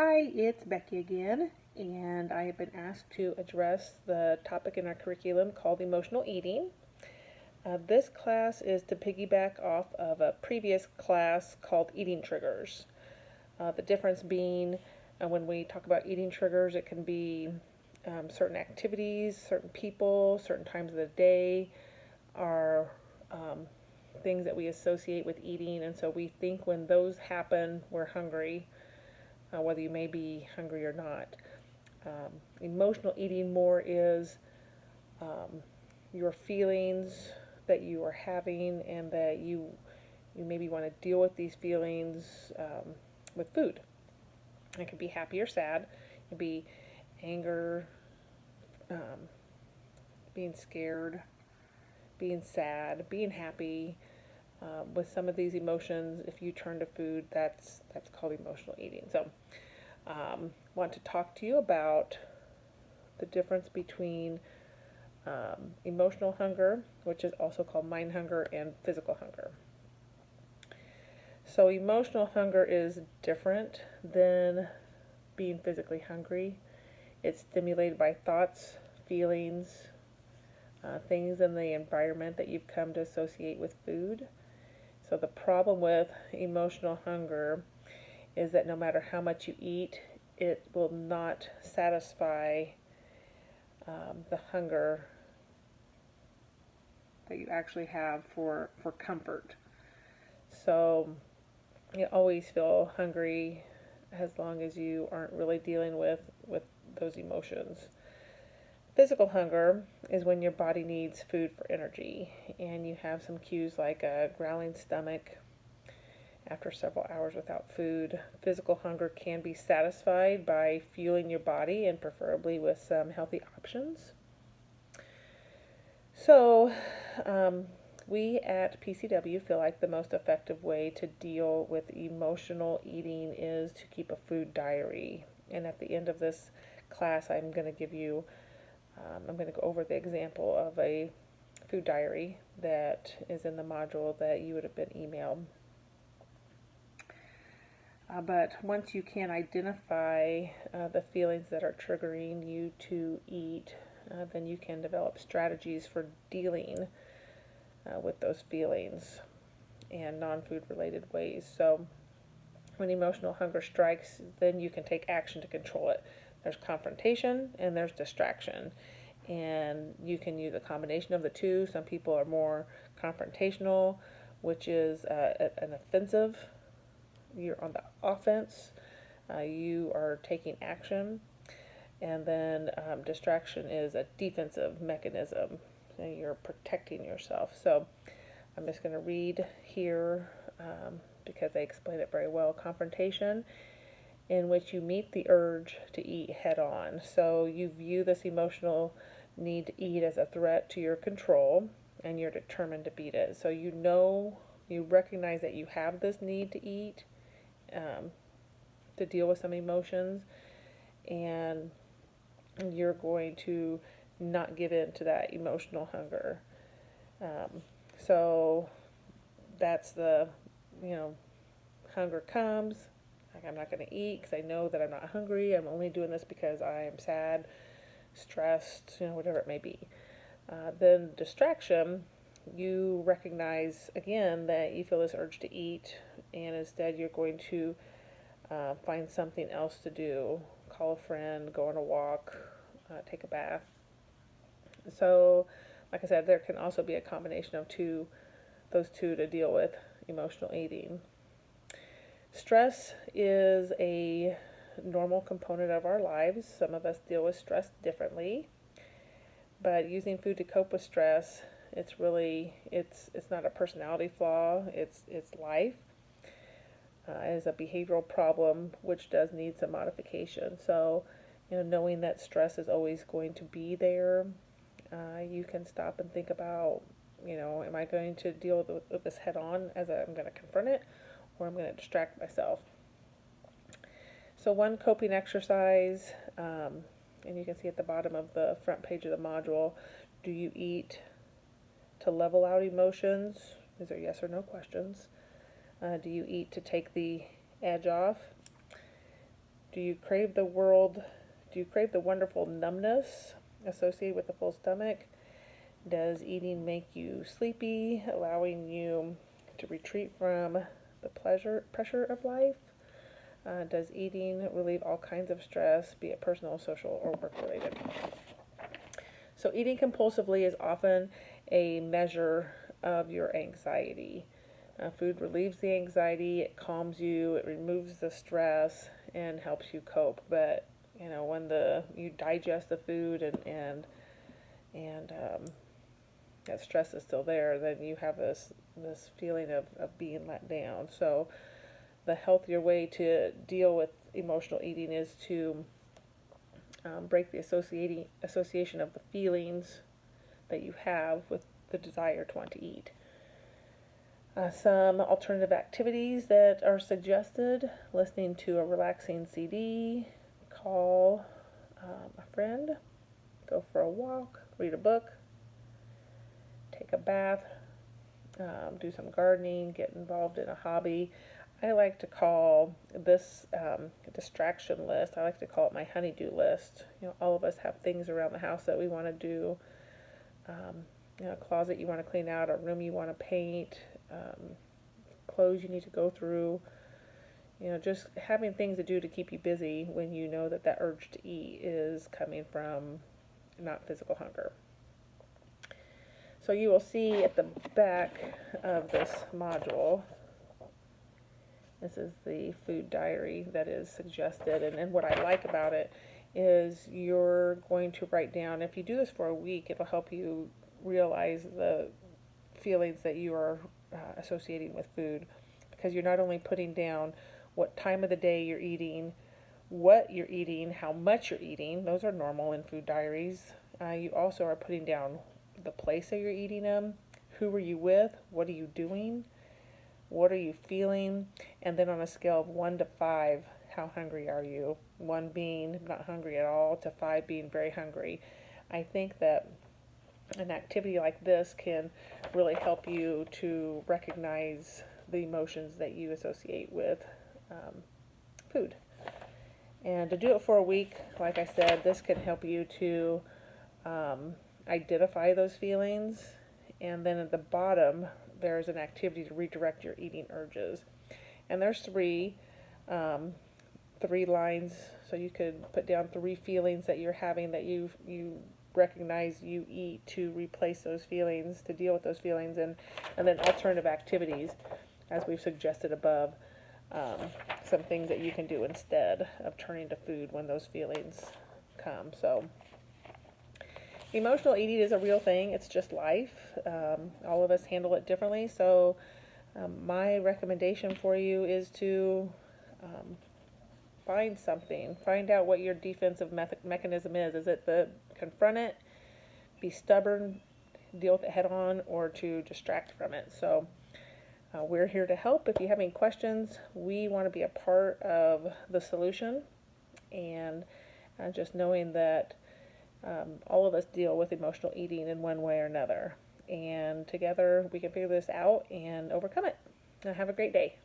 Hi, it's Becky again, and I have been asked to address the topic in our curriculum called emotional eating. This class is to piggyback off of a previous class called eating triggers. The difference being when we talk about eating triggers, it can be certain activities, certain people, certain times of the day are things that we associate with eating, and so we think when those happen, we're hungry. Whether you may be hungry or not. Emotional eating more is your feelings that you are having and that you maybe want to deal with these feelings with food. It could be happy or sad. It could be anger, being scared, being sad, being happy. With some of these emotions, if you turn to food, that's called emotional eating. So, want to talk to you about the difference between emotional hunger, which is also called mind hunger, and physical hunger. So, emotional hunger is different than being physically hungry. It's stimulated by thoughts, feelings, things in the environment that you've come to associate with food. So the problem with emotional hunger is that no matter how much you eat, it will not satisfy the hunger that you actually have for comfort. So you always feel hungry as long as you aren't really dealing with those emotions. Physical hunger is when your body needs food for energy, and you have some cues like a growling stomach after several hours without food. Physical hunger can be satisfied by fueling your body, and preferably with some healthy options. So, we at PCW feel like the most effective way to deal with emotional eating is to keep a food diary. And at the end of this class, I'm going to go over the example of a food diary that is in the module that you would have been emailed. But once you can identify the feelings that are triggering you to eat, then you can develop strategies for dealing with those feelings and non-food related ways. So when emotional hunger strikes, then you can take action to control it. There's confrontation and there's distraction. And you can use a combination of the two. Some people are more confrontational, which is an offensive. You're on the offense. You are taking action. And then distraction is a defensive mechanism. And you're protecting yourself. So I'm just going to read here because they explain it very well. Confrontation, in which you meet the urge to eat head on. So you view this emotional need to eat as a threat to your control, and you're determined to beat it. So you recognize that you have this need to eat to deal with some emotions, and you're going to not give in to that emotional hunger. So that's hunger comes. Like, I'm not going to eat because I know that I'm not hungry. I'm only doing this because I am sad, stressed, whatever it may be. Then distraction, you recognize again that you feel this urge to eat, and instead you're going to find something else to do. Call a friend, go on a walk, take a bath. So, like I said, there can also be a combination of those two to deal with emotional eating. Stress is a normal component of our lives. Some of us deal with stress differently, but using food to cope with stress, it's not a personality flaw. It's life. It is a behavioral problem which does need some modification. So, knowing that stress is always going to be there, you can stop and think about, am I going to deal with this head on as I'm going to confront it, or I'm going to distract myself? So one coping exercise, and you can see at the bottom of the front page of the module, do you eat to level out emotions? These are yes or no questions. Do you eat to take the edge off? Do you crave the world? Do you crave the wonderful numbness associated with the full stomach? Does eating make you sleepy, allowing you to retreat from the pressure of life? Does eating relieve all kinds of stress, be it personal, social, or work related? So eating compulsively is often a measure of your anxiety. Food relieves the anxiety, it calms you, it removes the stress, and helps you cope. But when you digest the food and that stress is still there, then you have this feeling of being let down. So the healthier way to deal with emotional eating is to break the association of the feelings that you have with the desire to want to eat. Some alternative activities that are suggested: listening to a relaxing CD, call a friend, go for a walk, read a book, take a bath, do some gardening, get involved in a hobby. I like to call this distraction list, I like to call it my honey-do list. All of us have things around the house that we want to do. A closet you want to clean out, a room you want to paint, clothes you need to go through. Just having things to do to keep you busy when you know that urge to eat is coming from not physical hunger. So you will see at the back of this module, this is the food diary that is suggested, and what I like about it is you're going to write down, if you do this for a week, it'll help you realize the feelings that you are associating with food, because you're not only putting down what time of the day you're eating, what you're eating, how much you're eating. Those are normal in food diaries. You also are putting down the place that you're eating them, who are you with, what are you doing, what are you feeling, and then on a scale of 1 to 5, how hungry are you? 1 being not hungry at all to 5 being very hungry. I think that an activity like this can really help you to recognize the emotions that you associate with food. And to do it for a week, like I said, this can help you to identify those feelings. And then at the bottom, there's an activity to redirect your eating urges. And there's three lines, so you could put down 3 feelings that you're having that you recognize you eat to replace those feelings, to deal with those feelings, and then alternative activities, as we've suggested above, some things that you can do instead of turning to food when those feelings come. So emotional eating is a real thing. It's just life. All of us handle it differently. So my recommendation for you is to find something. Find out what your defensive mechanism is. Is it to confront it, be stubborn, deal with it head on, or to distract from it? So we're here to help. If you have any questions, we want to be a part of the solution. And just knowing that all of us deal with emotional eating in one way or another. And together we can figure this out and overcome it. Now have a great day.